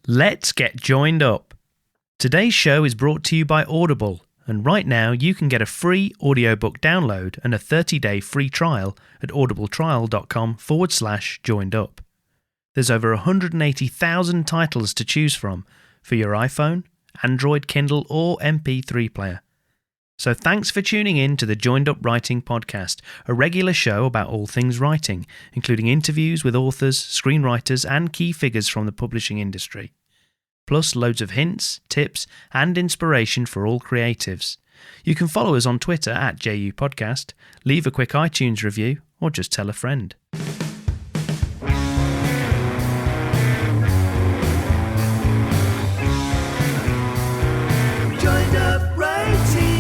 Let's get joined up. Today's show is brought to you by Audible, and right now you can get a free audiobook download and a 30-day free trial at audibletrial.com/joinedup. There's over 180,000 titles to choose from for your iPhone, Android, Kindle, or MP3 player. So thanks for tuning in to the Joined Up Writing Podcast, a regular show about all things writing, including interviews with authors, screenwriters, and key figures from the publishing industry. Plus loads of hints, tips, and inspiration for all creatives. You can follow us on Twitter at JU Podcast, leave a quick iTunes review, or just tell a friend. Joined Up Writing.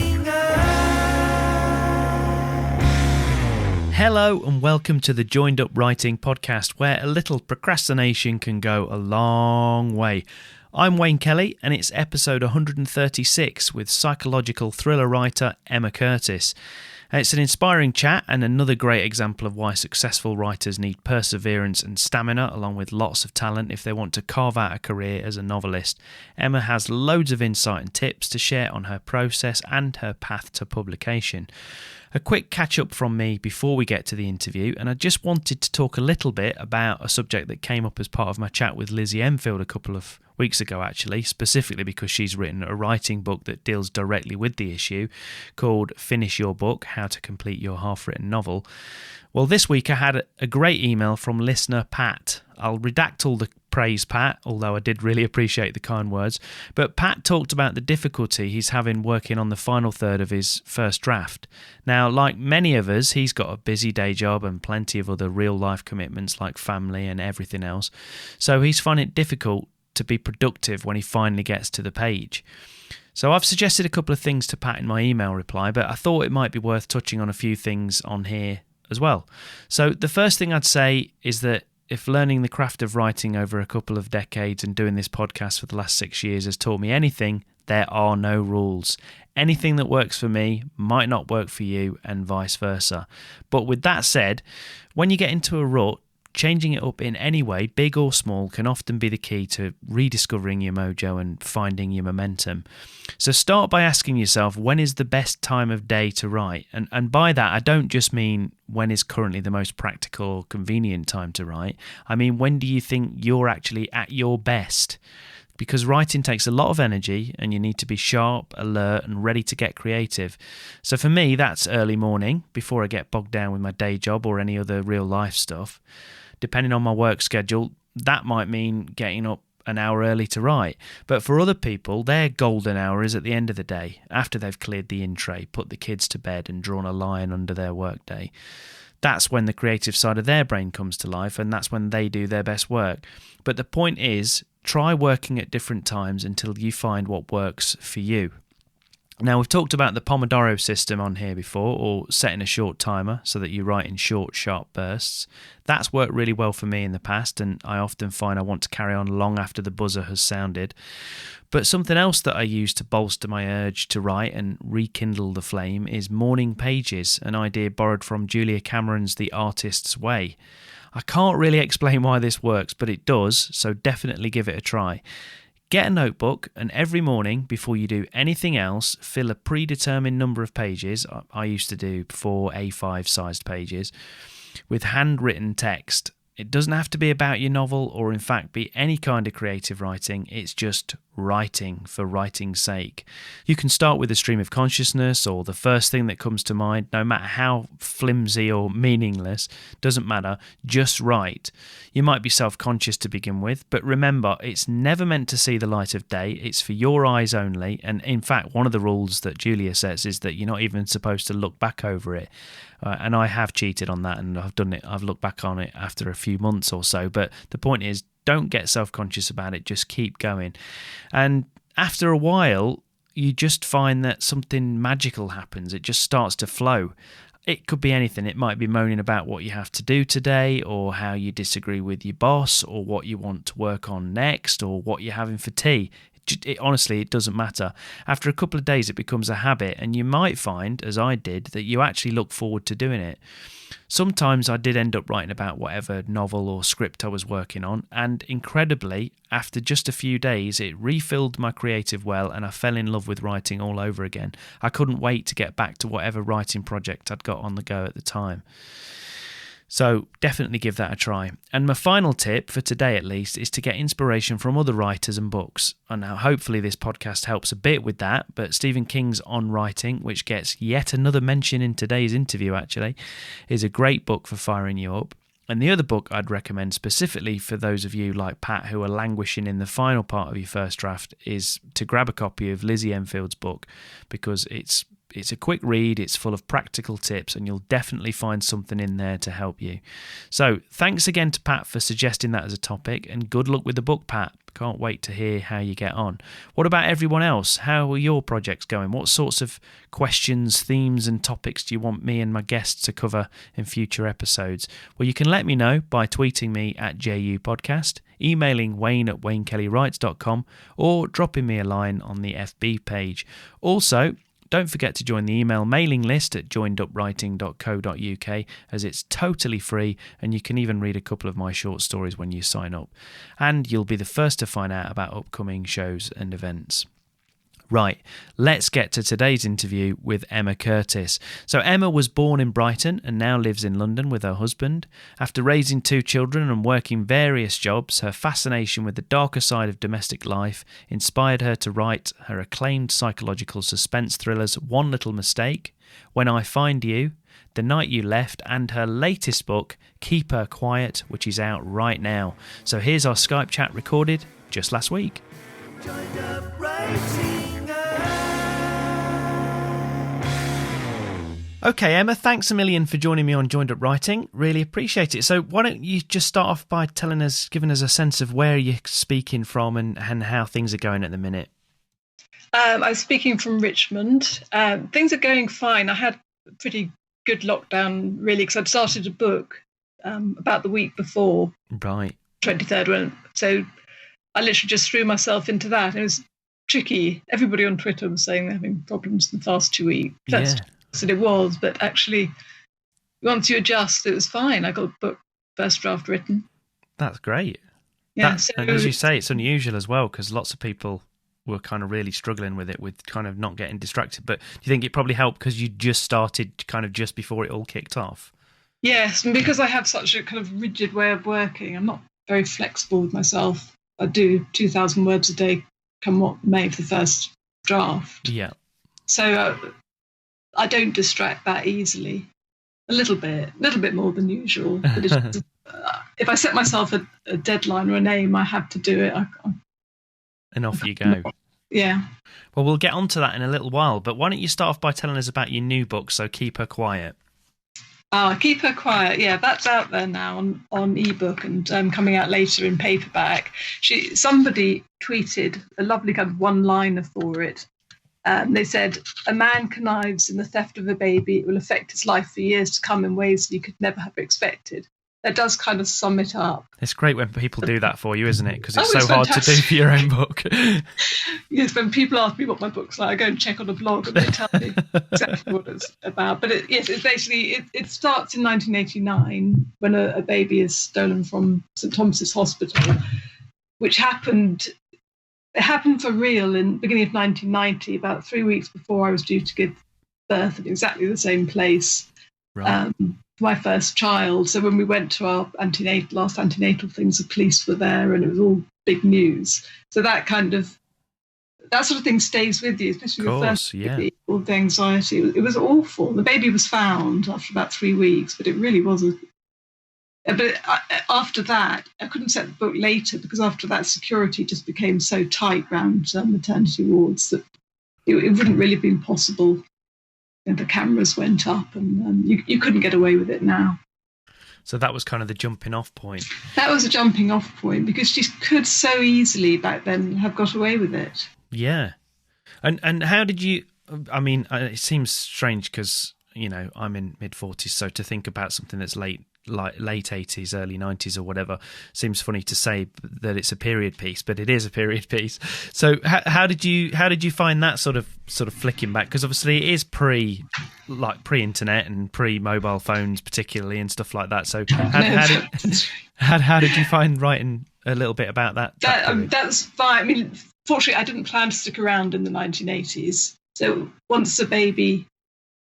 Hello and welcome to the Joined Up Writing Podcast, where a little procrastination can go a long way. I'm Wayne Kelly, and it's episode 136 with psychological thriller writer Emma Curtis. It's an inspiring chat and another great example of why successful writers need perseverance and stamina, along with lots of talent if they want to carve out a career as a novelist. Emma has loads of insight and tips to share on her process and her path to publication. A quick catch-up from me before we get to the interview, and I just wanted to talk a little bit about a subject that came up as part of my chat with Lizzie Enfield a couple of weeks ago, actually, specifically because she's written a writing book that deals directly with the issue called Finish Your Book, How to Complete Your Half-Written Novel. Well, this week I had a great email from listener Pat. I'll redact all the praise, Pat, although I did really appreciate the kind words. But Pat talked about the difficulty he's having working on the final third of his first draft. Now, like many of us, he's got a busy day job and plenty of other real-life commitments like family and everything else. So he's finding it difficult to be productive when he finally gets to the page. So I've suggested a couple of things to Pat in my email reply, but I thought it might be worth touching on a few things on here as well. So the first thing I'd say is that if learning the craft of writing over a couple of decades and doing this podcast for the last 6 years has taught me anything, there are no rules. Anything that works for me might not work for you, and vice versa. But with that said, when you get into a rut, changing it up in any way, big or small, can often be the key to rediscovering your mojo and finding your momentum. So start by asking yourself, when is the best time of day to write? And by that, I don't just mean when is currently the most practical or convenient time to write. I mean, when do you think you're actually at your best? Because writing takes a lot of energy and you need to be sharp, alert and ready to get creative. So for me, that's early morning, before I get bogged down with my day job or any other real life stuff. Depending on my work schedule, that might mean getting up an hour early to write. But for other people, their golden hour is at the end of the day, after they've cleared the in tray, put the kids to bed and drawn a line under their workday. That's when the creative side of their brain comes to life, and that's when they do their best work. But the point is, try working at different times until you find what works for you. Now, we've talked about the Pomodoro system on here before, or setting a short timer so that you write in short, sharp bursts. That's worked really well for me in the past, and I often find I want to carry on long after the buzzer has sounded. But something else that I use to bolster my urge to write and rekindle the flame is morning pages, an idea borrowed from Julia Cameron's The Artist's Way. I can't really explain why this works, but it does, so definitely give it a try. Get a notebook, and every morning, before you do anything else, fill a predetermined number of pages, I used to do 4 A5 sized pages, with handwritten text. It doesn't have to be about your novel or in fact be any kind of creative writing, it's just writing for writing's sake. You can start with a stream of consciousness or the first thing that comes to mind, no matter how flimsy or meaningless, doesn't matter, just write. You might be self-conscious to begin with, but remember, it's never meant to see the light of day, it's for your eyes only, and in fact one of the rules that Julia says is that you're not even supposed to look back over it. And I have cheated on that, and I've looked back on it after a few months or so, but the point is, don't get self-conscious about it, just keep going. And after a while, you just find that something magical happens. It just starts to flow. It could be anything. It might be moaning about what you have to do today, or how you disagree with your boss, or what you want to work on next, or what you're having for tea. It Honestly, it doesn't matter. After a couple of days, it becomes a habit, and you might find, as I did, that you actually look forward to doing it. Sometimes I did end up writing about whatever novel or script I was working on, and incredibly, after just a few days, it refilled my creative well, and I fell in love with writing all over again. I couldn't wait to get back to whatever writing project I'd got on the go at the time. So definitely give that a try. And my final tip, for today at least, is to get inspiration from other writers and books. And now hopefully this podcast helps a bit with that, but Stephen King's On Writing, which gets yet another mention in today's interview actually, is a great book for firing you up. And the other book I'd recommend specifically for those of you like Pat who are languishing in the final part of your first draft is to grab a copy of Lizzie Enfield's book, because it's a quick read, it's full of practical tips, and you'll definitely find something in there to help you. So thanks again to Pat for suggesting that as a topic, and good luck with the book, Pat. Can't wait to hear how you get on. What about everyone else? How are your projects going? What sorts of questions, themes and topics do you want me and my guests to cover in future episodes? Well, you can let me know by tweeting me at JUPodcast, emailing wayne@waynekellywrites.com, or dropping me a line on the FB page. Also, don't forget to join the email mailing list at joinedupwriting.co.uk, as it's totally free, and you can even read a couple of my short stories when you sign up. And you'll be the first to find out about upcoming shows and events. Right, let's get to today's interview with Emma Curtis. So Emma was born in Brighton and now lives in London with her husband. After raising 2 children and working various jobs, her fascination with the darker side of domestic life inspired her to write her acclaimed psychological suspense thrillers One Little Mistake, When I Find You, The Night You Left, and her latest book, Keep Her Quiet, which is out right now. So here's our Skype chat recorded just last week. Joined up writing. Okay, Emma, thanks a million for joining me on Joined Up Writing. Really appreciate it. So why don't you just start off by giving us a sense of where you're speaking from and how things are going at the minute. I'm speaking from Richmond. Things are going fine. I had a pretty good lockdown, really, because I'd started a book about the week before. Right. 23rd one. So I literally just threw myself into that. It was tricky. Everybody on Twitter was saying they're having problems in the past 2 weeks. That's what it was, but actually, once you adjust, it was fine. I got the book first draft written. That's great. Yeah, and as you say, it's unusual as well, because lots of people were kind of really struggling with it, with kind of not getting distracted. But do you think it probably helped because you just started kind of just before it all kicked off? Yes, and because I have such a kind of rigid way of working, I'm not very flexible with myself. I do 2,000 words a day, come what may, for the first draft. Yeah. So I don't distract that easily. A little bit more than usual. But it's just, if I set myself a deadline or an aim, I have to do it. And off you go. Yeah. Well, we'll get onto that in a little while, but why don't you start off by telling us about your new book, So Keep Her Quiet. Keep Her Quiet. Yeah, that's out there now on ebook and coming out later in paperback. Somebody tweeted a lovely kind of one-liner for it. They said, a man connives in the theft of a baby. It will affect his life for years to come in ways that you could never have expected. That does kind of sum it up. It's great when people do that for you, isn't it? Because it's it's so hard to do for your own book. Yes, when people ask me what my book's like, I go and check on a blog and they tell me exactly what it's about. But it's basically, it starts in 1989 when a baby is stolen from St Thomas's Hospital, which happened for real in the beginning of 1990, about 3 weeks before I was due to give birth at exactly the same place. Right. My first child. So when we went to our last antenatal things, the police were there and it was all big news. So that sort of thing stays with you, especially your first baby, all the anxiety. It was awful. The baby was found after about 3 weeks, but it really wasn't. But after that, I couldn't set the book later because after that, security just became so tight around maternity wards that it wouldn't really have been possible. And the cameras went up and you couldn't get away with it now. So that was kind of the jumping off point. That was a jumping off point because she could so easily back then have got away with it. Yeah. And how did you, I mean, it seems strange because, you know, I'm in mid-40s, so to think about something that's late like late 80s, early 90s or whatever. Seems funny to say that it's a period piece, but it is a period piece. So how did you find that sort of flicking back? Because obviously it is pre-internet and pre-mobile phones particularly and stuff like that. So how did you find writing a little bit about that? That's fine. I mean, fortunately, I didn't plan to stick around in the 1980s. So once the baby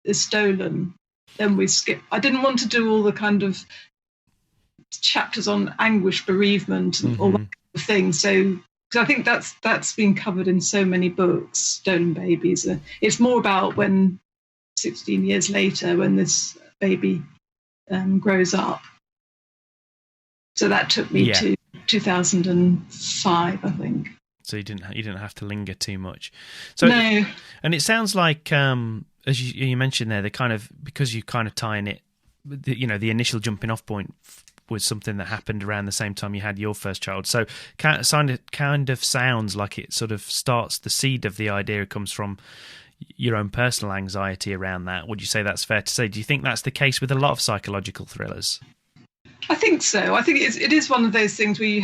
is stolen, then we skip. I didn't want to do all the kind of chapters on anguish, bereavement, and all that kind of thing. So, because I think that's been covered in so many books, stolen babies. It's more about when 16 years later, when this baby grows up. So that took me to 2005, I think. So you didn't have to linger too much. So no. And it sounds like, as you mentioned there, because you kind of tying it, the initial jumping off point was something that happened around the same time you had your first child. So kind of sounds like it sort of starts, the seed of the idea comes from your own personal anxiety around that. Would you say that's fair to say? Do you think that's the case with a lot of psychological thrillers? I think so. I think it is one of those things where you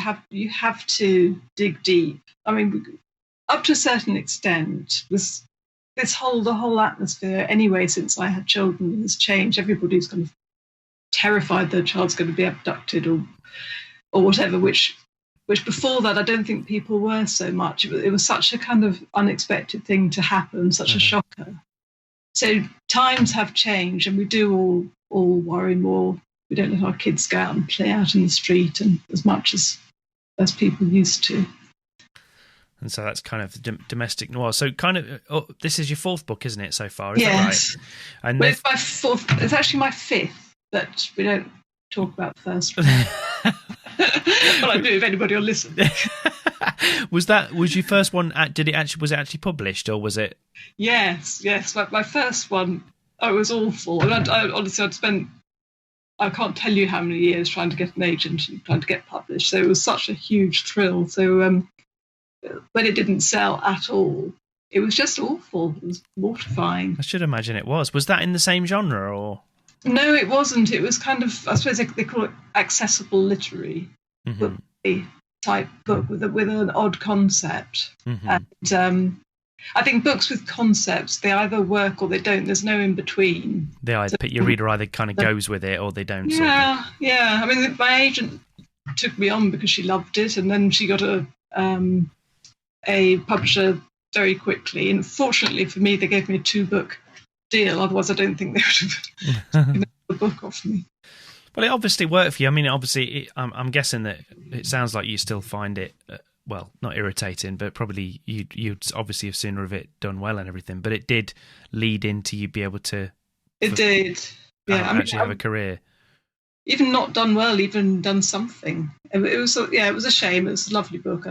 have to dig deep. I mean, up to a certain extent, the whole atmosphere anyway since I had children has changed. Everybody's kind of terrified their child's going to be abducted or whatever. Which before that, I don't think people were so much. It was such a kind of unexpected thing to happen, such a shocker. So times have changed, and we do all worry more. We don't let our kids go out and play out in the street and as much as people used to. And so that's kind of domestic noir. So kind of, this is your fourth book, isn't it, so far? Is yes. that right? And it's my fourth. It's actually my fifth, but we don't talk about the first one. Well, I do if anybody will listen. Was your first one? Was it actually published, or was it? Yes. My first one. Oh, it was awful. And honestly, I'd spent. I can't tell you how many years trying to get an agent and trying to get published. So it was such a huge thrill. So when it didn't sell at all, it was just awful. It was mortifying. I should imagine it was. Was that in the same genre or? No, it wasn't. It was kind of, I suppose they call it accessible literary type book with an odd concept. And I think books with concepts, they either work or they don't. There's no in between. Your reader either kind of goes with it or they don't. Yeah. I mean, my agent took me on because she loved it, and then she got a publisher very quickly. And fortunately for me, they gave me a 2-book deal. Otherwise, I don't think they would have taken the book off me. Well, it obviously worked for you. I mean, obviously, I'm guessing that it sounds like you still find it. Well, not irritating, but probably you'd obviously have sooner of it done well and everything. But it did lead into you be able to. It did, yeah. Actually have a career. Even not done well, even done something. It was a shame. It was a lovely book,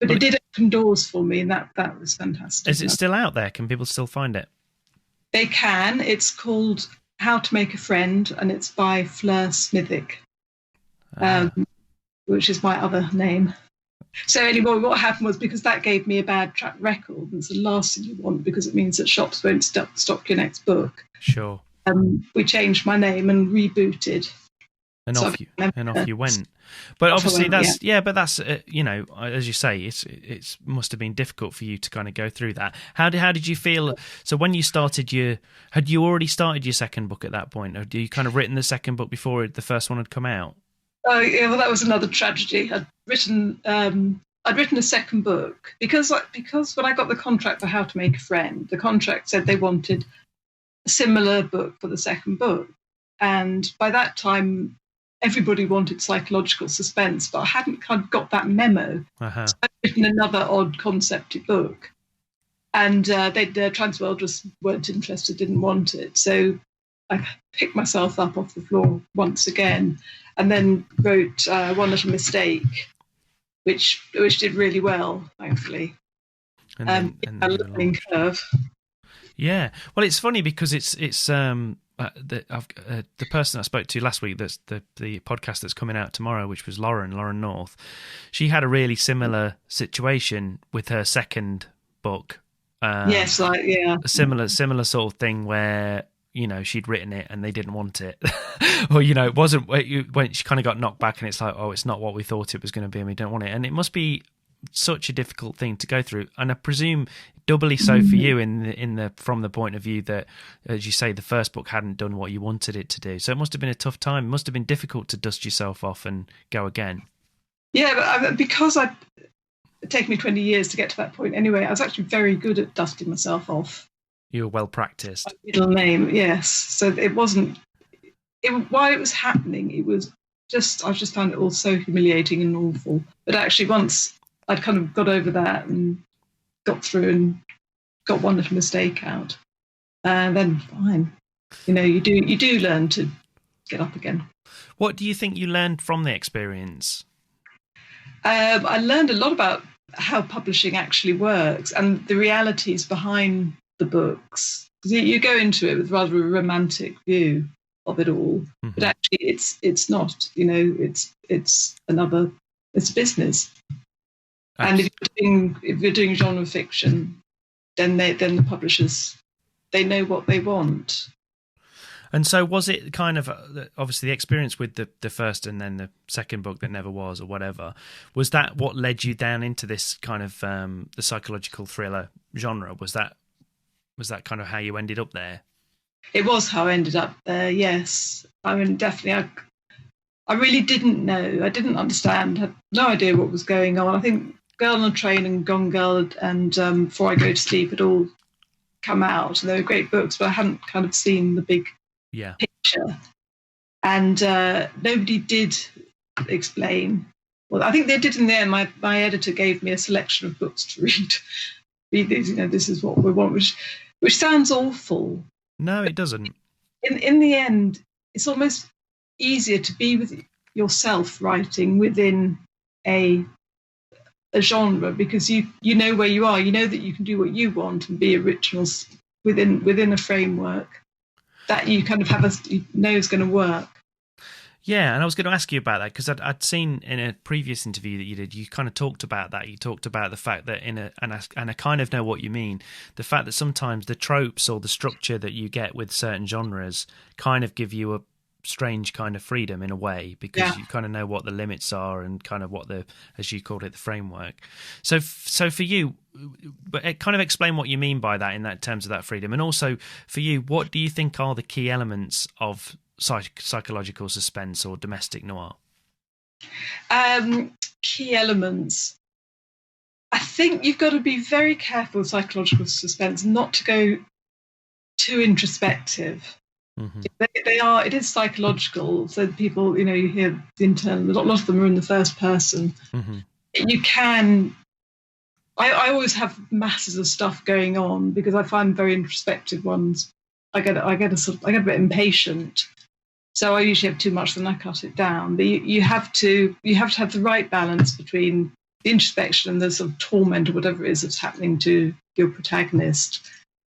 but it did open doors for me, and that was fantastic. Is it still out there? Can people still find it? They can. It's called How to Make a Friend, and it's by Fleur Smithick, which is my other name. So anyway, what happened was, because that gave me a bad track record, and it's the last thing you want because it means that shops won't stock your next book. Sure. We changed my name and rebooted. And off you went. But obviously that's as you say, it's must have been difficult for you to kind of go through that. How did you feel? So when you started had you already started your second book at that point? Or had you kind of written the second book before the first one had come out? Oh yeah, well that was another tragedy. I'd written a second book because when I got the contract for How to Make a Friend, the contract said they wanted a similar book for the second book, and by that time everybody wanted psychological suspense, but I hadn't kind of got that memo. So I'd written another odd concepty book, and the Transworld just weren't interested, didn't want it. So I picked myself up off the floor once again, and then wrote One Little Mistake, which did really well, thankfully. A learning curve. Yeah, well, it's funny because it's the person I spoke to last week, that's the podcast that's coming out tomorrow, which was Lauren North. She had a really similar situation with her second book. Yes, a similar sort of thing where she'd written it and they didn't want it, or it wasn't when she kind of got knocked back and it's like, oh, it's not what we thought it was going to be and we don't want it. And it must be such a difficult thing to go through, and I presume doubly so for you from the point of view that, as you say, the first book hadn't done what you wanted it to do. So it must have been a tough time. It must have been difficult to dust yourself off and go again. Yeah, but because it taken me 20 years to get to that point anyway, I was actually very good at dusting myself off. You were well practiced. My middle name, yes. So it wasn't. While it was happening, I just found it all so humiliating and awful. But actually, once I'd kind of got over that and got through and got one little mistake out, and then fine. You do learn to get up again. What do you think you learned from the experience? I learned a lot about how publishing actually works and the realities behind the books. You go into it with rather a romantic view of it all, but actually it's not. It's a business. And if you're doing genre fiction, then the publishers, they know what they want. And so was it kind of, obviously the experience with the first and then the second book that never was, or whatever, was that what led you down into this kind of the psychological thriller genre? Was that kind of how you ended up there? It was how I ended up there, yes. I mean, definitely, I really didn't know. I didn't understand, had no idea what was going on. I think Girl on a Train and Gone Girl and Before I Go to Sleep had all come out, and they were great books, but I hadn't kind of seen the big picture. And nobody did explain. Well, I think they did in the end. My editor gave me a selection of books to read. Read these, this is what we want, which sounds awful. No, it doesn't. In the end, it's almost easier to be with yourself writing within a genre, because you know where you are. You know that you can do what you want and be originals within a framework that you kind of know is going to work. Yeah, and I was going to ask you about that because I'd seen in a previous interview that you did, you kind of talked about that. You talked about the fact that and I kind of know what you mean, the fact that sometimes the tropes or the structure that you get with certain genres kind of give you a strange kind of freedom in a way, because you kind of know what the limits are and kind of what as you called it, the framework. So for you, but kind of explain what you mean by that in that terms of that freedom, and also for you, what do you think are the key elements of psychological suspense or domestic noir? Key elements. I think you've got to be very careful with psychological suspense, not to go too introspective. Mm-hmm. It is psychological. So people, you hear the internal, a lot of them are in the first person. Mm-hmm. You can, I always have masses of stuff going on because I find very introspective ones. I get a bit impatient. So I usually have too much, then I cut it down. But you have to have the right balance between the introspection and the sort of torment or whatever it is that's happening to your protagonist,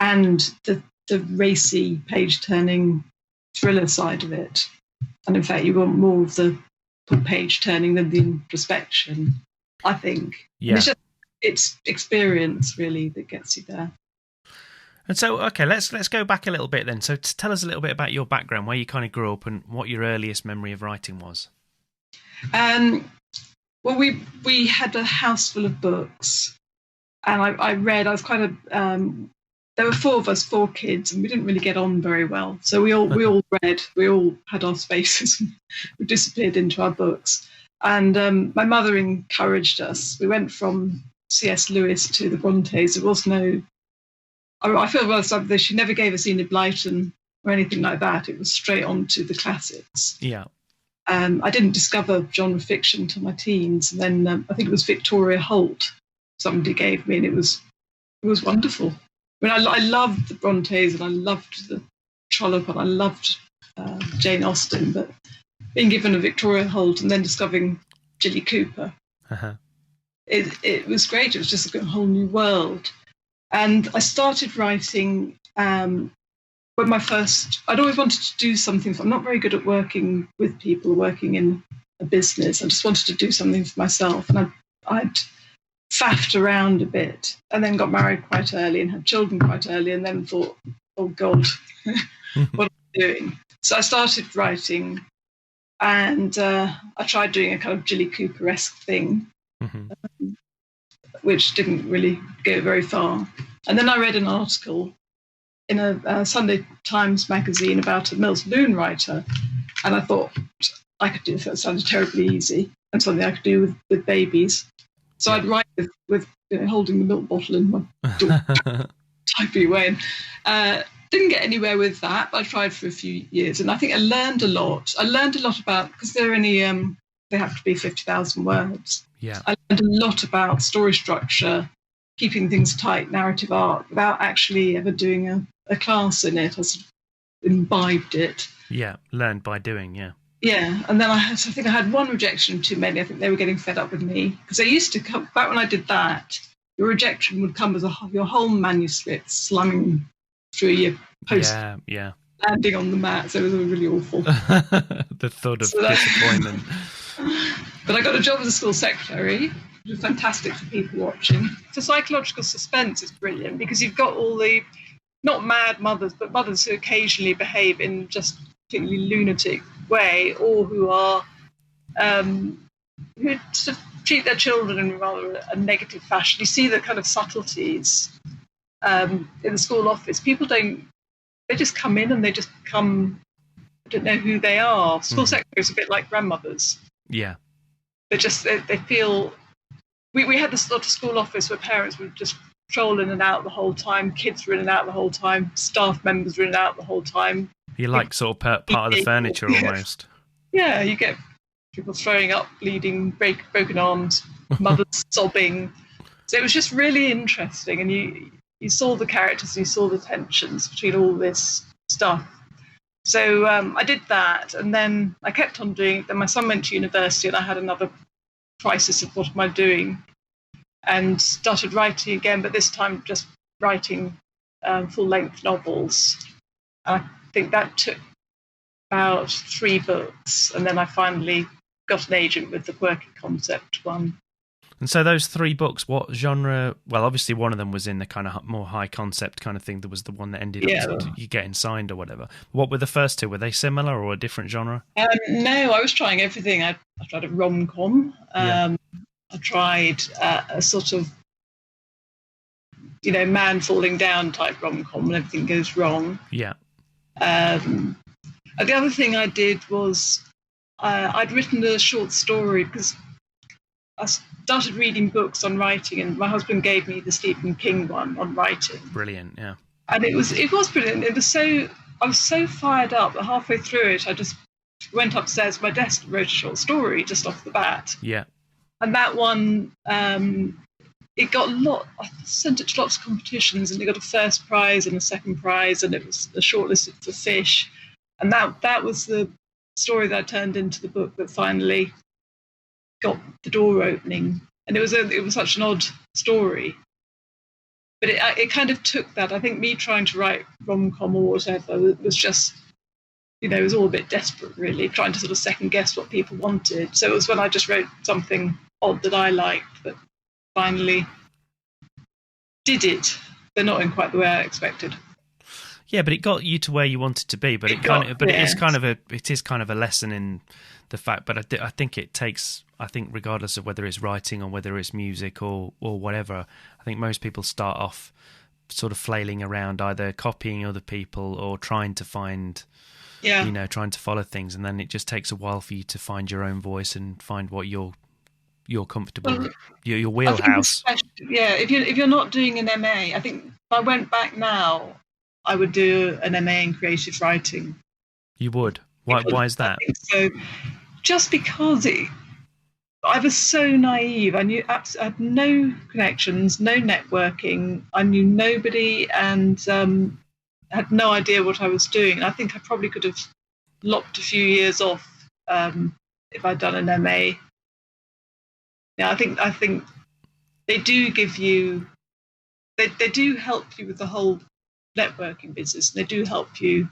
and the racy, page-turning thriller side of it. And in fact, you want more of the page-turning than the introspection, I think. Yeah. It's experience, really, that gets you there. And so, okay, let's go back a little bit then. So tell us a little bit about your background, where you kind of grew up and what your earliest memory of writing was. Well, we had a house full of books, and I read. I was quite there were four of us, 4 kids, and we didn't really get on very well. So we all read. We all had our spaces. We disappeared into our books. And my mother encouraged us. We went from C.S. Lewis to the Brontes. There was no... I feel well that she never gave us Enid Blyton or anything like that. It was straight on to the classics. Yeah. I didn't discover genre fiction until my teens. And then I think it was Victoria Holt somebody gave me, and it was wonderful. I mean, I loved the Brontes and I loved the Trollope and I loved Jane Austen, but being given a Victoria Holt and then discovering Jilly Cooper, it was great. It was just a whole new world. And I started writing when I'd always wanted to do something. I'm not very good at working with people, working in a business. I just wanted to do something for myself. And I'd faffed around a bit and then got married quite early and had children quite early, and then thought, oh God, what am I doing? So I started writing, and I tried doing a kind of Jilly Cooper-esque thing, which didn't really go very far. And then I read an article in a Sunday Times magazine about a Mills Boon writer, and I thought I could do this. That sounded terribly easy and something I could do with babies. So I'd write with holding the milk bottle in my door, typing away. And didn't get anywhere with that, but I tried for a few years, and I think I learned a lot. I learned a lot about, because they're only they have to be 50,000 words. Yeah, I learned a lot about story structure, keeping things tight, narrative arc, without actually ever doing a class in it. I sort of imbibed it. Yeah, learned by doing. Yeah. Yeah, and then I think I had one rejection too many. I think they were getting fed up with me, because they used to come back when I did that. Your rejection would come as your whole manuscript slamming through your post, landing on the mat. So it was really awful. The thud of disappointment. But I got a job as a school secretary, which was fantastic for people watching. So psychological suspense is brilliant, because you've got all the not mad mothers, but mothers who occasionally behave in just particularly lunatic way, or who are who sort of treat their children in rather a negative fashion. You see the kind of subtleties in the school office. People they just come in and they just come, I don't know who they are. School secretaries are a bit like grandmothers. Yeah. They feel, we had this sort of school office where parents would just stroll in and out the whole time, kids were in and out the whole time, staff members were in and out the whole time. You're like sort of part of the furniture almost. Yeah, you get people throwing up, bleeding, broken arms, mothers sobbing. So it was just really interesting, and you saw the characters, and you saw the tensions between all this stuff. So I did that, and then I kept on doing it. Then my son went to university, and I had another crisis of what am I doing, and started writing again, but this time just writing full-length novels. I think that took about 3 books, and then I finally got an agent with the working concept one. And so those 3 books, what genre? Well, obviously one of them was in the kind of more high concept kind of thing. That was the one that ended up you getting signed or whatever. What were the first 2? Were they similar or a different genre? No, I was trying everything. I tried a rom-com. I tried a sort of, man falling down type rom-com when everything goes wrong. Yeah. The other thing I did was I'd written a short story, because I started reading books on writing, and my husband gave me the Stephen King one on writing. Brilliant, yeah. And it was brilliant. I was so fired up that halfway through it, I just went upstairs to my desk and wrote a short story just off the bat. Yeah. And that one, it got I sent it to lots of competitions, and it got a first prize and a second prize, and it was shortlisted for Fish. And that was the story that I turned into the book that finally got the door opening. And it was such an odd story, but it kind of took that. I think me trying to write rom-com or whatever was just, it was all a bit desperate, really, trying to sort of second guess what people wanted. So it was when I just wrote something odd that I liked that finally did it, but not in quite the way I expected. Yeah, but it got you to where you wanted to be. But it is kind of a lesson in the fact. But I think it takes. I think regardless of whether it's writing or whether it's music or whatever, I think most people start off sort of flailing around, either copying other people or trying to find, trying to follow things, and then it just takes a while for you to find your own voice and find what you're comfortable with, your wheelhouse. If you're not doing an MA, I think if I went back now, I would do an MA in creative writing. You would? Why is that? I think so, just because I was so naive. I had no connections, no networking. I knew nobody, and had no idea what I was doing. I think I probably could have lopped a few years off if I'd done an MA. Yeah, I think they do give you, they do help you with the whole networking business. They do help you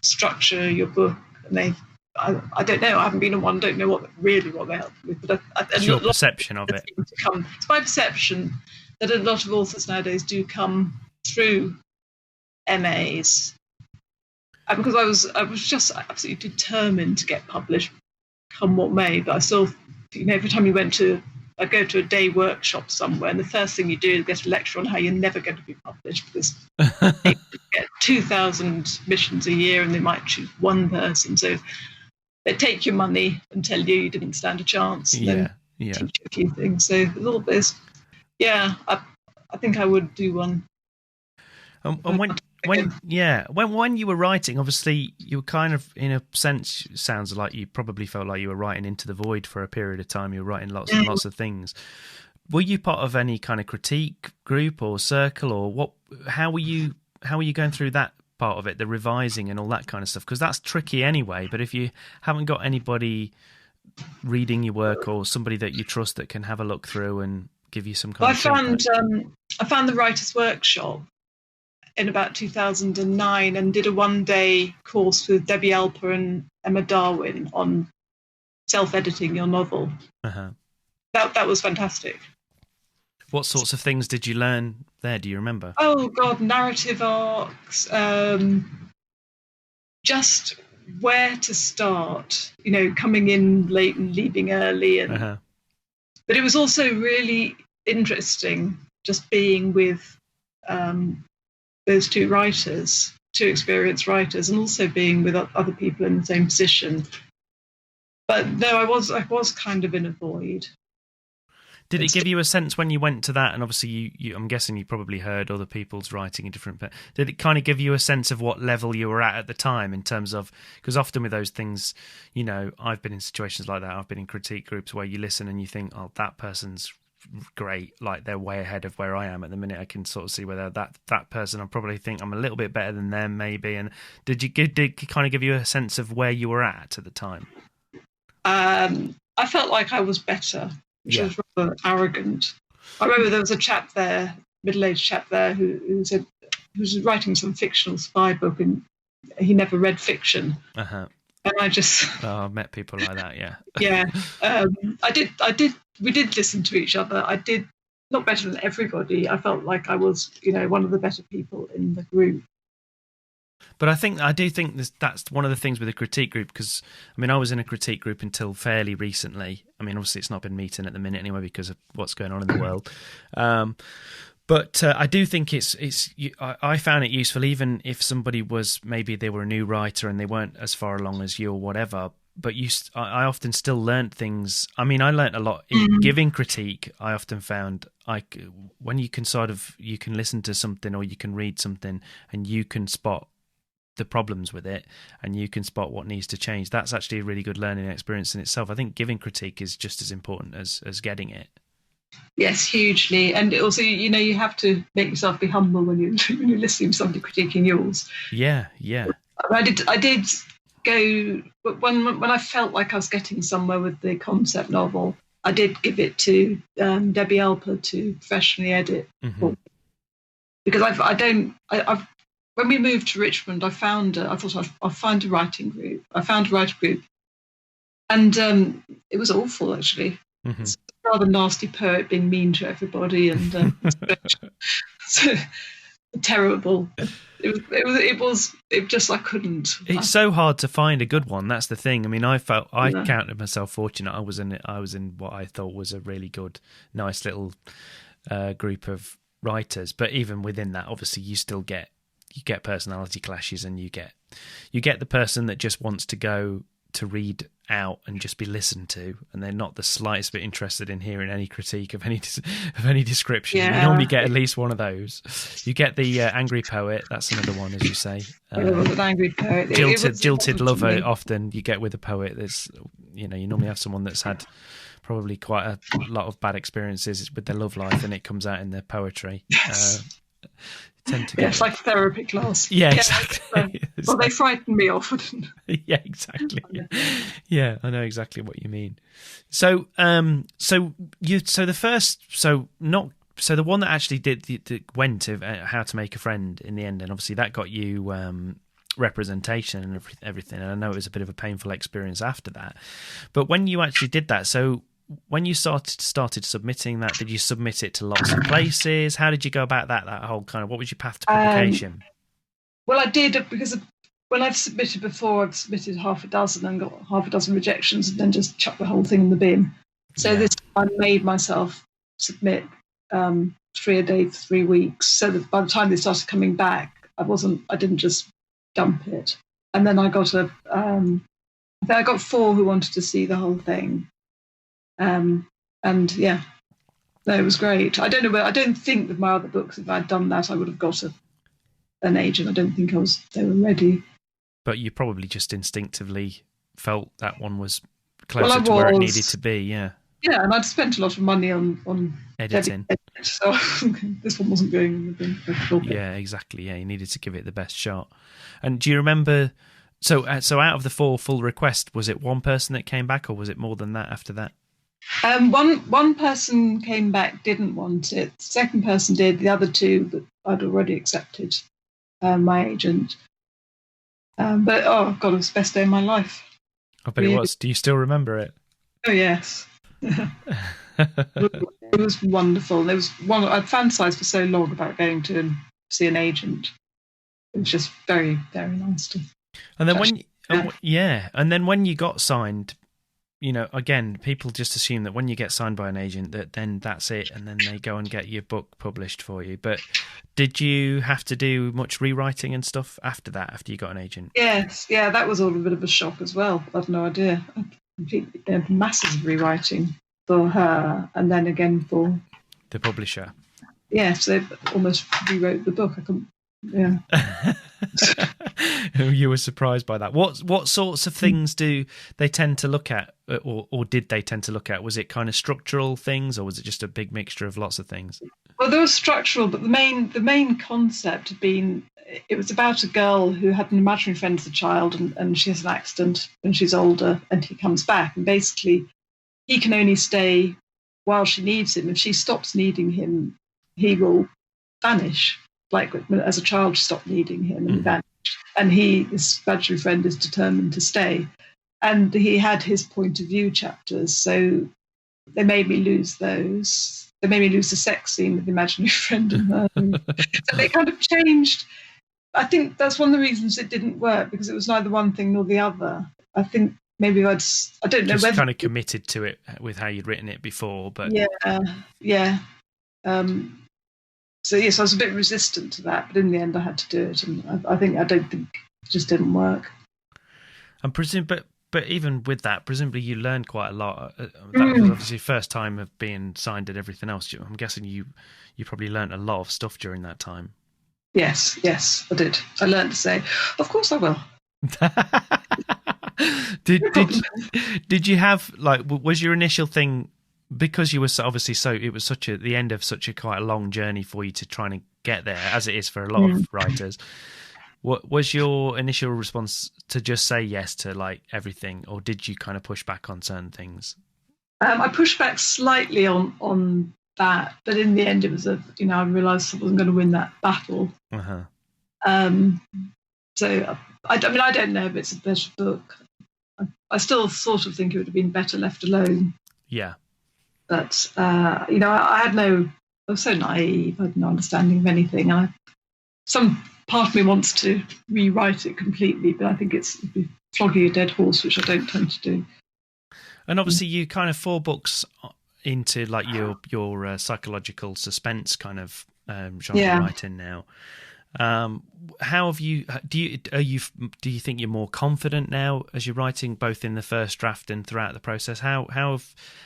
structure your book, and I don't know. I haven't been on one. Don't know what they help with. But it's your perception of it. It's my perception that a lot of authors nowadays do come through MAs. Because I was just absolutely determined to get published, come what may. But I still, every time I go to a day workshop somewhere, and the first thing you do is get a lecture on how you're never going to be published, because they get 2,000 submissions a year and they might choose one person. So they take your money and tell you didn't stand a chance. And then teach you a few things. So a little bit, I think I would do one. And when you were writing, obviously you were kind of, in a sense, sounds like you probably felt like you were writing into the void for a period of time. You were writing lots and lots of things. Were you part of any kind of critique group or circle, or what? How were you going through that part of it, the revising and all that kind of stuff? Because that's tricky anyway. But if you haven't got anybody reading your work or somebody that you trust that can have a look through and give you some kind of feedback. I found the Writers' Workshop in about 2009 and did a one-day course with Debbie Alper and Emma Darwin on self-editing your novel. Uh-huh. That was fantastic. What sorts of things did you learn there? Do you remember? Oh God, narrative arcs, just where to start. Coming in late and leaving early, and but it was also really interesting just being with those two experienced writers, and also being with other people in the same position. But no, I was kind of in a void. Did it give you a sense when you went to that, and obviously you I'm guessing you probably heard other people's writing in different, but did it kind of give you a sense of what level you were at the time, in terms of, because often with those things, I've been in situations like that. I've been in critique groups where you listen and you think, oh, that person's great, like they're way ahead of where I am at the minute. I can sort of see whether that person, I probably think I'm a little bit better than them maybe. And did it kind of give you a sense of where you were at the time? I felt like I was better, which was rather arrogant. I remember there was a chap there, middle-aged chap there, who was writing some fictional spy book, and he never read fiction. Uh-huh. And I just... Oh, I've met people like that, yeah. Yeah. We did listen to each other. I did, not better than everybody. I felt like I was, one of the better people in the group. But I do think that's one of the things with a critique group, because, I was in a critique group until fairly recently. Obviously it's not been meeting at the minute anyway because of what's going on in the world. But I do think I found it useful, even if somebody was, maybe they were a new writer and they weren't as far along as you or whatever. But I often still learned things. I learned a lot in giving critique. I often found when you can you can listen to something or you can read something and you can spot the problems with it and you can spot what needs to change. That's actually a really good learning experience in itself. I think giving critique is just as important as getting it. Yes, hugely. And also, you have to make yourself be humble when you're listening to somebody critiquing yours. Yeah. I did go, but when I felt like I was getting somewhere with the concept novel, I did give it to Debbie Alper to professionally edit. Mm-hmm. Because I've when we moved to Richmond, I thought I'll find a writing group. I found a writing group, and it was awful actually. Mm-hmm. It's a rather nasty poet being mean to everybody, and so terrible. It just I couldn't. It's so hard to find a good one. That's the thing. I counted myself fortunate. I was in what I thought was a really good, nice little group of writers. But even within that, obviously, you get personality clashes, and you get the person that just wants to go to read out and just be listened to, and they're not the slightest bit interested in hearing any critique of any description. You normally get at least one of those. You get the angry poet. That's another one, as you say. An angry poet. Jilted lover. Often you get with a poet. There's you normally have someone that's had probably quite a lot of bad experiences with their love life, and it comes out in their poetry. Yes. It's like therapy class. Yeah, exactly. Well, they frighten me off. Yeah, exactly. Yeah, I know exactly what you mean. So, the one that actually went to How to Make a Friend in the end, and obviously that got you representation and everything. And I know it was a bit of a painful experience after that. But when you actually did that, so when you started submitting that, did you submit it to lots of places? How did you go about that whole kind of, what was your path to publication? Well, I did, because when I've submitted before, I've submitted half a dozen and got half a dozen rejections, and then just chucked the whole thing in the bin. So this time I made myself submit 3 a day for 3 weeks, so that by the time they started coming back, I didn't just dump it. And then I got I got 4 who wanted to see the whole thing. And yeah, no, it was great. I don't think with my other books, if I'd done that, I would have got an agent. I don't think they were ready. But you probably just instinctively felt that one was closer to where it needed to be, yeah. Yeah, and I'd spent a lot of money on editing. So this one wasn't going in the bin. Yeah, exactly. Yeah, you needed to give it the best shot. And do you remember? So out of the 4 full requests, was it one person that came back, or was it more than that after that? One person came back, didn't want it. The second person did. The other 2 that I'd already accepted, my agent. But oh god, it was the best day of my life. I bet it was. Do you still remember it? Oh yes. It was wonderful. There was one I'd fantasized for so long about going to see an agent. It was just very, very nice. And then when you got signed, again, people just assume that when you get signed by an agent, that then that's it, and then they go and get your book published for you. But did you have to do much rewriting and stuff after that, after you got an agent? Yes, yeah, that was all a bit of a shock as well. I had no idea. Massive rewriting for her, and then again for the publisher. Yeah, so they almost rewrote the book. I couldn't. Yeah. You were surprised by that. What sorts of things do they tend to look at, or did they tend to look at? Was it kind of structural things, or was it just a big mixture of lots of things? Well, there was structural, but the main concept had been, it was about a girl who had an imaginary friend as a child, and she has an accident when she's older, and he comes back, and basically he can only stay while she needs him. If she stops needing him, he will vanish. Like as a child, she stopped needing him and he vanished. And this imaginary friend, is determined to stay. And he had his point of view chapters, so they made me lose those. They made me lose the sex scene with the imaginary friend and her. So they kind of changed. I think that's one of the reasons it didn't work, because it was neither one thing nor the other. I think maybe I don't know. Just kind of committed to it with how you'd written it before, but yeah. So yes, I was a bit resistant to that, but in the end, I had to do it, and I don't think it just didn't work. And but even with that, presumably you learned quite a lot. That was obviously first time of being signed and everything else. I'm guessing you probably learned a lot of stuff during that time. Yes, I did. I learned to say, "Of course I will." Did you have, like, was your initial thing, because you were obviously it was the end of such a quite a long journey for you to try and get there, as it is for a lot of writers? What was your initial response to just say yes to like everything, or did you kind of push back on certain things? I pushed back slightly on that, but in the end, it was I realised I wasn't going to win that battle. So I don't know if it's a better book. I still sort of think it would have been better left alone. Yeah. But, I was so naive, I had no understanding of anything. And some part of me wants to rewrite it completely, but I think it'd be flogging a dead horse, which I don't tend to do. And obviously you kind of 4 books into like your psychological suspense kind of genre writing now. How have you? Do you think you're more confident now as you're writing, both in the first draft and throughout the process? How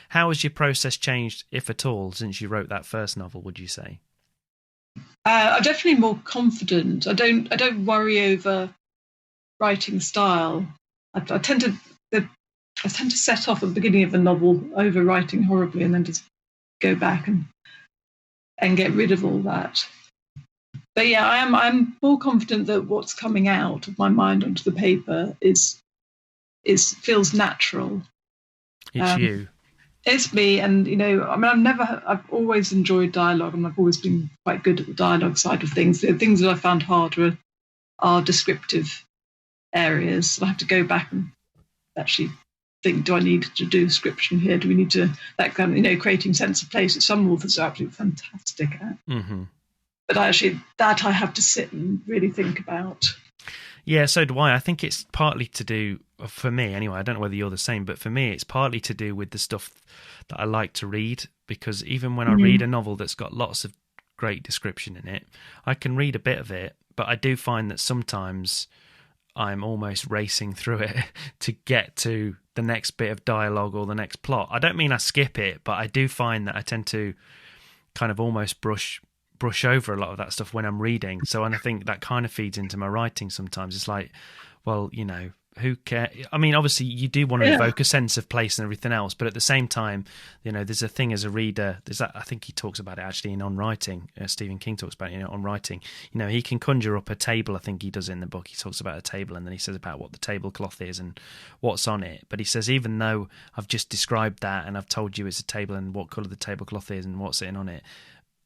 has your process changed, if at all, since you wrote that first novel? Would you say? I'm definitely more confident. I don't worry over writing style. I tend to set off at the beginning of a novel over writing horribly, and then just go back and get rid of all that. But yeah, I'm more confident that what's coming out of my mind onto the paper feels natural. It's you. It's me, and I've always enjoyed dialogue, and I've always been quite good at the dialogue side of things. The things that I found harder are descriptive areas. I have to go back and actually think: do I need to do description here? Do we need to that kind of creating sense of place that some authors are absolutely fantastic at? Mm-hmm. But actually, that I have to sit and really think about. Yeah, so do I. I think it's partly to do, for me anyway, I don't know whether you're the same, but for me it's partly to do with the stuff that I like to read, because even when I read a novel that's got lots of great description in it, I can read a bit of it, but I do find that sometimes I'm almost racing through it to get to the next bit of dialogue or the next plot. I don't mean I skip it, but I do find that I tend to kind of almost brush over a lot of that stuff when I'm reading. So, and I think that kind of feeds into my writing sometimes. It's like, well, you know, who cares? I mean, obviously you do want to evoke a sense of place and everything else, but at the same time, you know, there's a thing as a reader, there's that, I think he talks about it actually in On Writing, Stephen King talks about it, you know, On Writing, you know, he can conjure up a table. I think he does in the book. He talks about a table and then he says about what the tablecloth is and what's on it. But he says, even though I've just described that and I've told you it's a table and what colour the tablecloth is and what's sitting on it,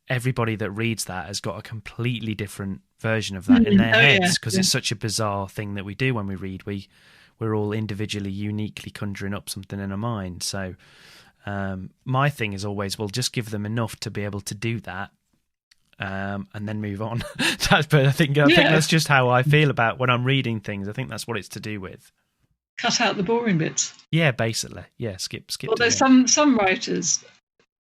everybody that reads that has got a completely different version of that in their heads, because it's such a bizarre thing that we do when we read. We're all individually, uniquely conjuring up something in our mind. So my thing is always, well, just give them enough to be able to do that, and then move on. But I think that's just how I feel about when I'm reading things. I think that's what it's to do with. Cut out the boring bits. Yeah, basically. Yeah, skip. Although some writers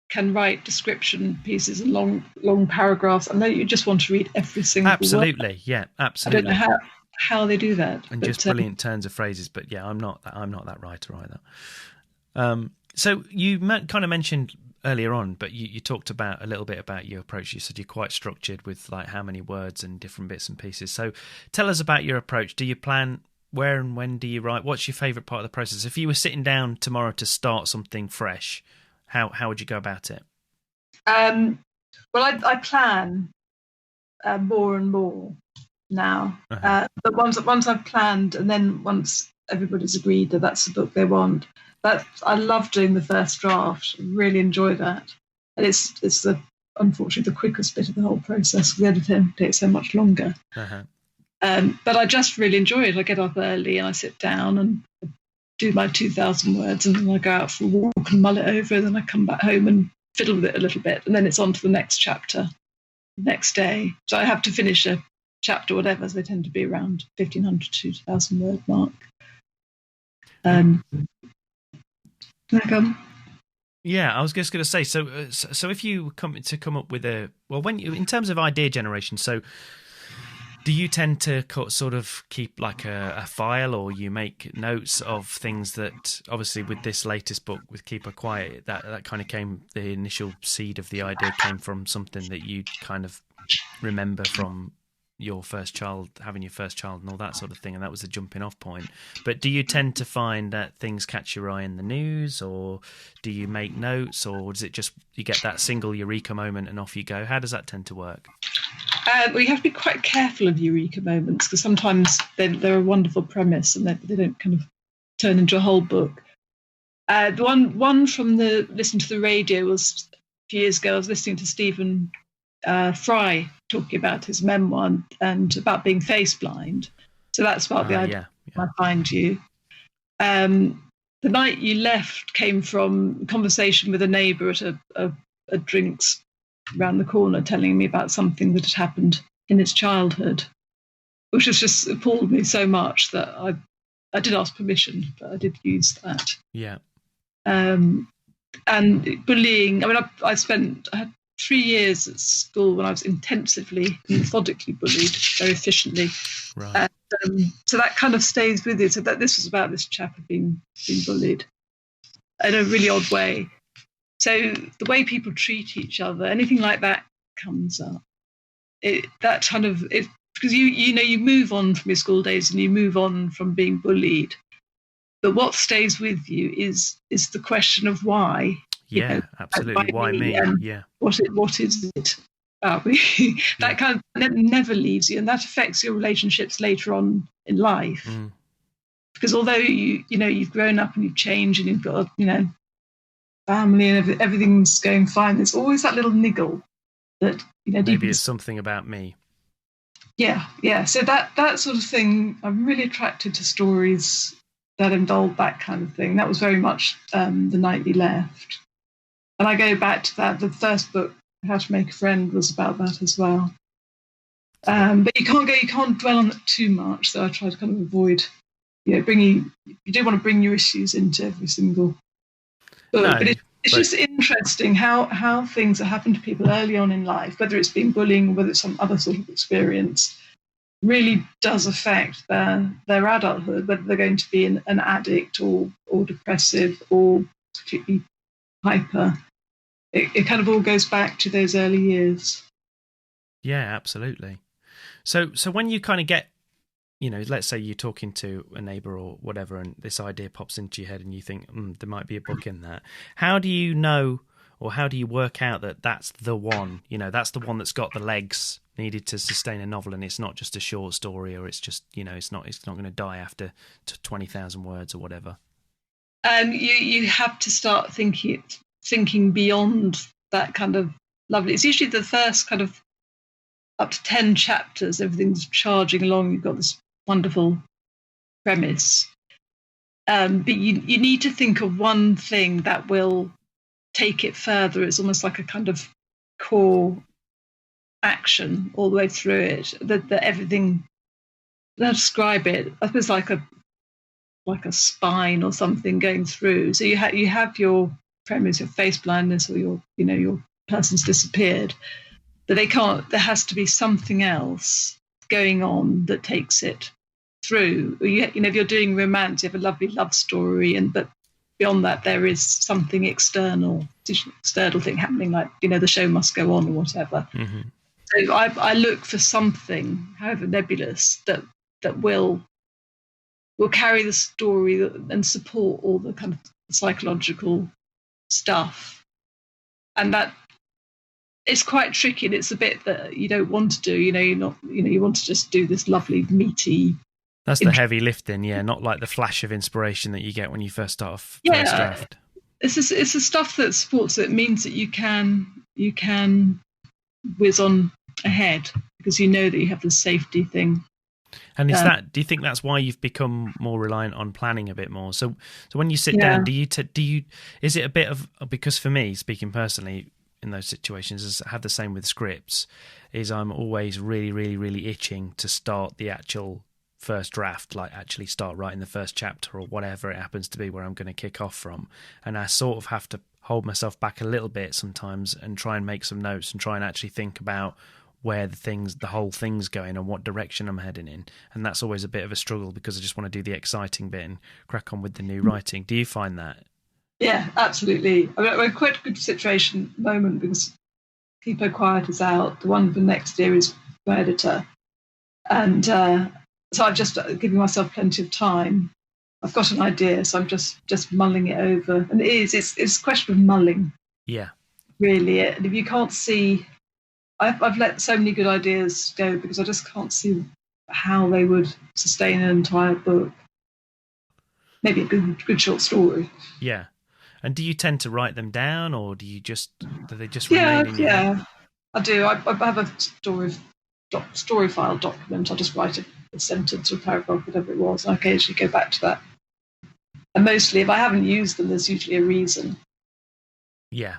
can write description pieces and long paragraphs. I know you just want to read every single word. Yeah, absolutely. I don't know how they do that. And just brilliant turns of phrases. But yeah, I'm not that writer either. So you kind of mentioned earlier on, but you talked about a little bit about your approach. You said you're quite structured with like how many words and different bits and pieces. So tell us about your approach. Do you plan where and when do you write? What's your favourite part of the process? If you were sitting down tomorrow to start something fresh, how would you go about it? Well, I plan more and more now. But once I've planned, and then once everybody's agreed that that's the book they want, I love doing the first draft. Really enjoy that, and it's unfortunately the quickest bit of the whole process. The editing takes so much longer. But I just really enjoy it. I get up early and I sit down and do my 2,000 words, and then I go out for a walk and mull it over, and then I come back home and fiddle with it a little bit, and then it's on to the next chapter the next day. So I have to finish a chapter, whatever, so they tend to be around 1,500 to 2,000 word mark. Yeah, I was just going to say, so if you come up with in terms of idea generation, so do you tend to sort of keep like a file, or you make notes of things that, obviously with this latest book with Keep Her Quiet, that kind of came, the initial seed of the idea came from something that you kind of remember from your first child, having your first child and all that sort of thing, and that was the jumping off point. But do you tend to find that things catch your eye in the news, or do you make notes, or is it just you get that single eureka moment and off you go? How does that tend to work? Well, you have to be quite careful of eureka moments, because sometimes they're a wonderful premise and they don't kind of turn into a whole book. The one from the listen to the radio was a few years ago. I was listening to Stephen Fry talking about his memoir and about being face blind. So that's about the idea. I Find You. The Night You Left came from a conversation with a neighbour at a drinks around the corner, telling me about something that had happened in his childhood, which has just appalled me so much that I did ask permission, but I did use that. Yeah. And bullying. I mean, I had 3 years at school when I was intensively, methodically bullied, very efficiently. Right. So that kind of stays with you. So that this was about this chap being bullied in a really odd way. So the way people treat each other, anything like that comes up. Because you move on from your school days and you move on from being bullied. But what stays with you is the question of why. Yeah, absolutely. Why me? Yeah. What is it about me? That kind of never leaves you, and that affects your relationships later on in life. Because although you've grown up and you've changed and you've got family and everything's going fine, there's always that little niggle that maybe it's something about me. Yeah. So that sort of thing, I'm really attracted to stories that involve that kind of thing. That was very much The Night You Left. And I go back to that. The first book, How to Make a Friend, was about that as well. But you can't dwell on it too much. So I try to kind of avoid, bringing. You don't want to bring your issues into every single book. No, but it's just interesting how things that happen to people early on in life, whether it's been bullying, whether it's some other sort of experience, really does affect their adulthood, whether they're going to be an addict or depressive or completely hyper. It kind of all goes back to those early years. Yeah, absolutely. So when you kind of get, let's say you're talking to a neighbour or whatever, and this idea pops into your head and you think, there might be a book in that. How do you know, or how do you work out that that's the one? That's the one that's got the legs needed to sustain a novel, and it's not just a short story, or it's just, it's not going to die after 20,000 words or whatever. You have to start thinking beyond that kind of lovely. It's usually the first kind of up to 10 chapters, everything's charging along. You've got this wonderful premise. But you need to think of one thing that will take it further. It's almost like a kind of core action all the way through it. That everything, how to describe it, I suppose like a spine or something going through. So you have your premise, your face blindness, or your person's disappeared. But there has to be something else going on that takes it through. If you're doing romance, you have a lovely love story, but beyond that, there is something external thing happening, like, the show must go on or whatever. Mm-hmm. So I look for something, however nebulous, that will carry the story and support all the kind of psychological stuff. And that, it's quite tricky, and it's a bit that you don't want to do. You want to just do this lovely meaty. That's the heavy lifting, yeah, not like the flash of inspiration that you get when you first start off first draft. It's the stuff that supports it. It means that you can whiz on ahead because you know that you have the safety thing. And do you think that's why you've become more reliant on planning a bit more? So when you sit down, do you is it a bit of, because for me, speaking personally, in those situations, as I have the same with scripts, is I'm always really, really, really itching to start the actual first draft, like actually start writing the first chapter or whatever it happens to be where I'm going to kick off from. And I sort of have to hold myself back a little bit sometimes and try and make some notes and try and actually think about where the whole thing's going and what direction I'm heading in. And that's always a bit of a struggle because I just want to do the exciting bit and crack on with the new writing. Do you find that? Yeah, absolutely. We're in quite a good situation at the moment because Keep Her Quiet is out. The one for next year is Editor. And so I've just given myself plenty of time. I've got an idea, so I'm just mulling it over. And it's a question of mulling. Yeah. Really. And if you can't see, I've let so many good ideas go because I just can't see how they would sustain an entire book. Maybe a good short story. Yeah. And do you tend to write them down, or do they just remain in your head? I do. I have a story file document. I'll just write a sentence or a paragraph, whatever it was, and I occasionally go back to that. And mostly, if I haven't used them, there's usually a reason. Yeah.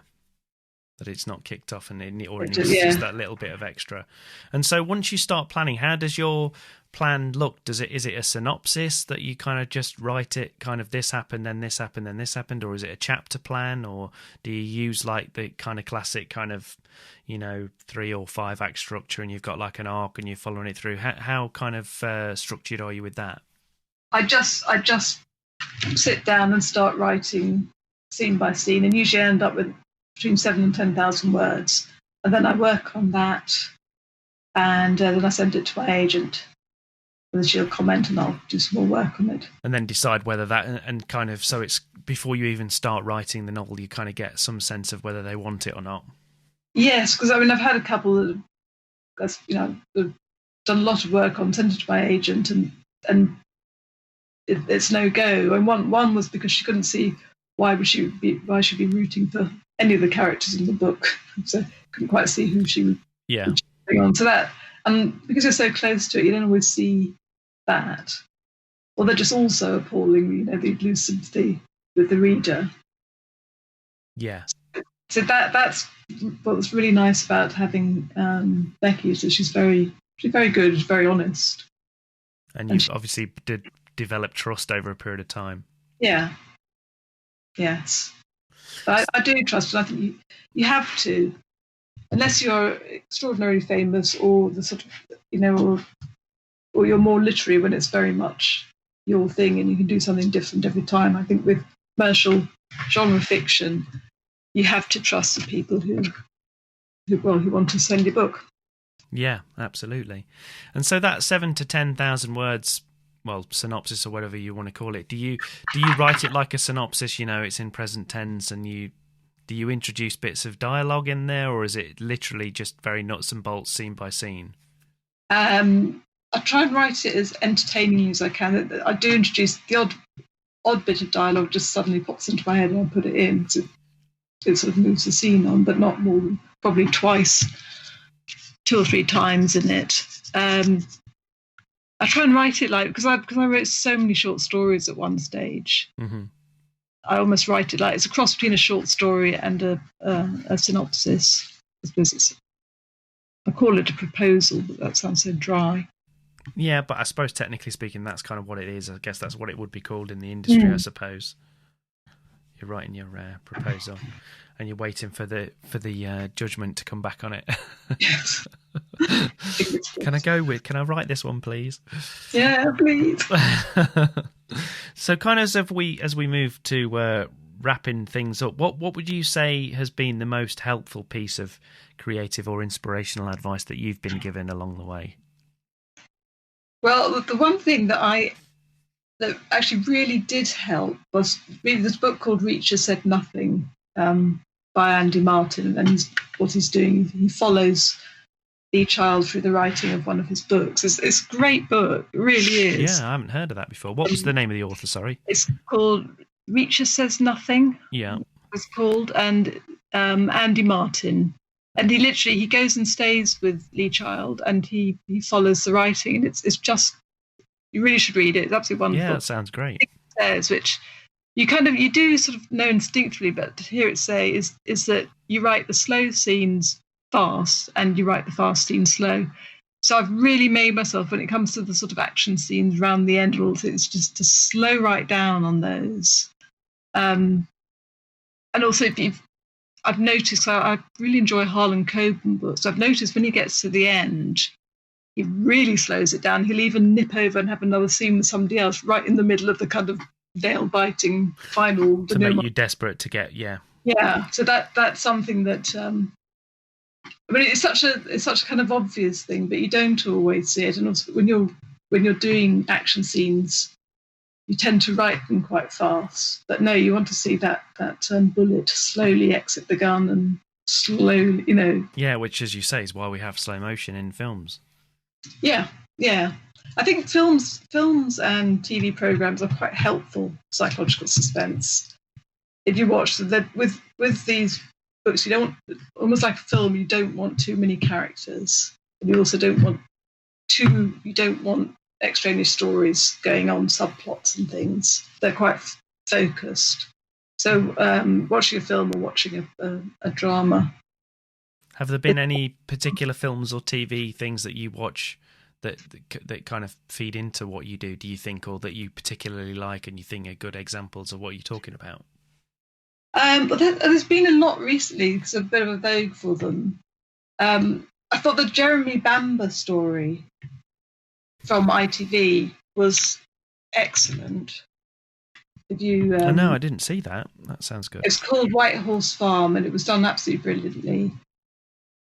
That it's not kicked off and it needs just that little bit of extra. And so once you start planning, how does your plan look? Is it a synopsis that you kind of just write it, kind of this happened, then this happened, then this happened, or is it a chapter plan, or do you use like the kind of classic kind of, 3 or 5 act structure and you've got like an arc and you're following it through? How kind of structured are you with that? I just sit down and start writing scene by scene, and usually end up with between 7,000 and 10,000 words. And then I work on that, and then I send it to my agent. And she'll comment and I'll do some more work on it. And then decide whether that, and kind of, so it's before you even start writing the novel, you kind of get some sense of whether they want it or not. Yes, because I've had a couple that have done a lot of work on, sent it to my agent, and it's no go. And one was because she couldn't see why she'd be rooting for any of the characters in the book, so couldn't quite see who she would bring on. So that, and because you're so close to it, you don't always see that. Or they're just also appalling, they lose sympathy with the reader. Yeah. So that's what was really nice about having Becky, is that she's very She's very good, very honest. And you've obviously developed trust over a period of time. Yeah. Yes. But I do trust, and I think you have to, unless you're extraordinarily famous or the sort of, or you're more literary when it's very much your thing and you can do something different every time. I think with commercial genre fiction, you have to trust the people who want to send your book. Yeah, absolutely. And so that 7,000 to 10,000 words, well, synopsis or whatever you want to call it, do you write it like a synopsis? It's in present tense, and do you introduce bits of dialogue in there, or is it literally just very nuts and bolts, scene by scene? I try and write it as entertaining as I can. I do introduce the odd bit of dialogue, just suddenly pops into my head and I put it in. So it sort of moves the scene on, but not more than probably twice, 2 or 3 times in it. I try and write it because I wrote so many short stories at one stage. Mm-hmm. I almost write it like it's a cross between a short story and a synopsis. I suppose I call it a proposal, but that sounds so dry. Yeah, but I suppose technically speaking, that's kind of what it is. I guess that's what it would be called in the industry, I suppose. You're writing your proposal, and you're waiting for the judgment to come back on it. Yes. Can I write this one, please? Yeah, please. So, kind of as we move to wrapping things up, what would you say has been the most helpful piece of creative or inspirational advice that you've been given along the way? Well, the one thing that actually really did help was reading this book called Reacher Said Nothing by Andy Martin, and what he's doing, he follows Lee Child through the writing of one of his books. It's a great book, it really is. Yeah, I haven't heard of that before. What was the name of the author, sorry? It's called Reacher Says Nothing. Yeah. It's called, and Andy Martin. And he goes and stays with Lee Child, and he follows the writing, and it's just, you really should read it. It's absolutely wonderful. Yeah, that sounds great. It says, which you do sort of know instinctively, but to hear it say is that you write the slow scenes fast and you write the fast scenes slow. So I've really made myself, when it comes to the sort of action scenes around the end, it's just to slow right down on those. And also, I've noticed, I really enjoy Harlan Coben books. I've noticed when he gets to the end, he really slows it down. He'll even nip over and have another scene with somebody else right in the middle of the kind of nail-biting final. To make you desperate to get, yeah. Yeah, so that's something that, it's such a kind of obvious thing, but you don't always see it. And also when you're doing action scenes, you tend to write them quite fast. But no, you want to see that bullet slowly exit the gun and slowly, Yeah, which, as you say, is why we have slow motion in films. Yeah. I think films and TV programs are quite helpful psychological suspense. If you watch them, with these books, you don't, almost like a film, you don't want too many characters. And you also don't want extraneous stories going on, subplots and things. They're quite focused. So watching a film or watching a drama. Have there been any particular films or TV things that you watch that kind of feed into what you do you think, or that you particularly like and you think are good examples of what you're talking about? But there's been a lot recently because of a bit of a vogue for them. I thought the Jeremy Bamber story from ITV was excellent. If you, no, I didn't see that. That sounds good. It's called White Horse Farm, and it was done absolutely brilliantly.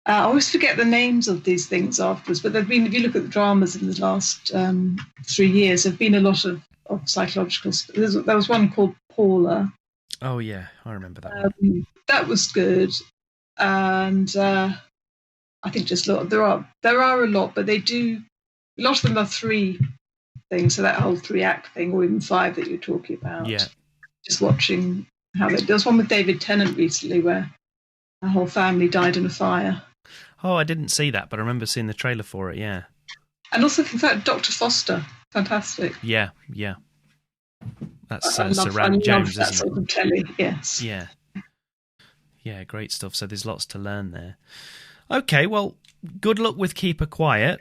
I always forget the names of these things afterwards, but there've been, if you look at the dramas in the last 3 years, there've been a lot of psychological. There was one called Paula. Oh yeah, I remember that one. That was good, and I think just there are a lot, but they do. A lot of them are 3 things, so that whole 3-act thing, or even 5 that you're talking about. Yeah. Just watching how there was one with David Tennant recently where a whole family died in a fire. Oh, I didn't see that, but I remember seeing the trailer for it, yeah. And also, in fact, Dr. Foster, fantastic. Yeah. That's Saran Jones, that isn't sort it? of telly, yes. Yeah, great stuff. So there's lots to learn there. Okay, well, good luck with Keep Her Quiet.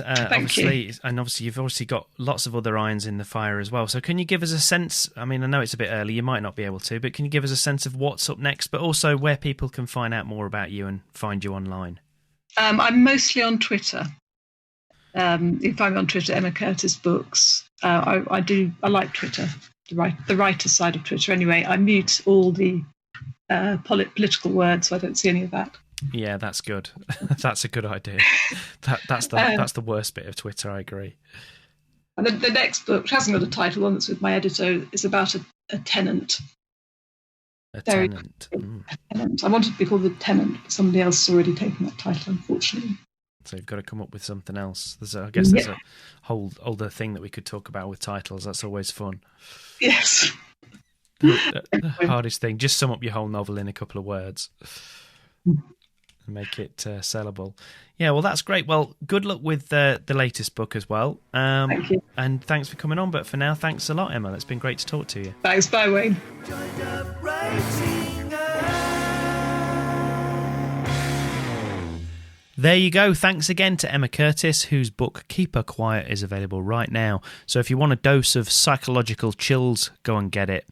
Obviously, you've obviously got lots of other irons in the fire as well. So can you give us a sense? I mean, I know it's a bit early, you might not be able to, but can you give us a sense of what's up next, but also where people can find out more about you and find you online? I'm mostly on Twitter. You can find me on Twitter, Emma Curtis Books. I like Twitter, the writer side of Twitter. Anyway, I mute all the political words, so I don't see any of that. Yeah, that's good. That's a good idea. That's the worst bit of Twitter. I agree. And the next book, which hasn't got a title, one that's with my editor, is about a tenant. A tenant. A tenant. I wanted to be called The Tenant, but somebody else has already taken that title, unfortunately. So you've got to come up with something else. I guess there's a whole other thing that we could talk about with titles. That's always fun. Yes. The hardest thing, just sum up your whole novel in a couple of words. Make it sellable. Yeah, well, that's great. Well, good luck with the latest book as well. Thank you. And thanks for coming on. But for now, thanks a lot, Emma. It's been great to talk to you. Thanks. Bye, Wayne. Joined up writing. There you go. Thanks again to Emma Curtis, whose book Keep Her Quiet is available right now. So if you want a dose of psychological chills, go and get it.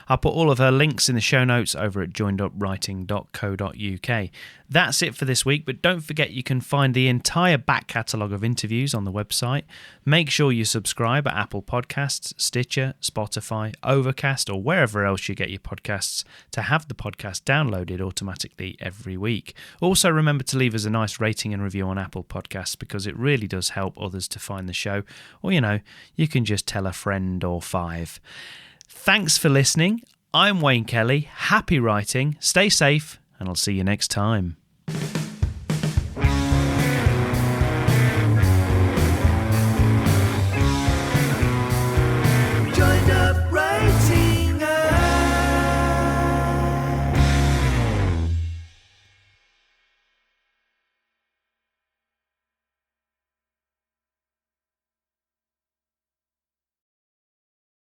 I'll put all of her links in the show notes over at joinedupwriting.co.uk. That's it for this week, but don't forget you can find the entire back catalogue of interviews on the website. Make sure you subscribe at Apple Podcasts, Stitcher, Spotify, Overcast, or wherever else you get your podcasts to have the podcast downloaded automatically every week. Also remember to leave us a nice rating and review on Apple Podcasts because it really does help others to find the show. Or, you can just tell a friend or 5. Thanks for listening. I'm Wayne Kelly. Happy writing. Stay safe, and I'll see you next time.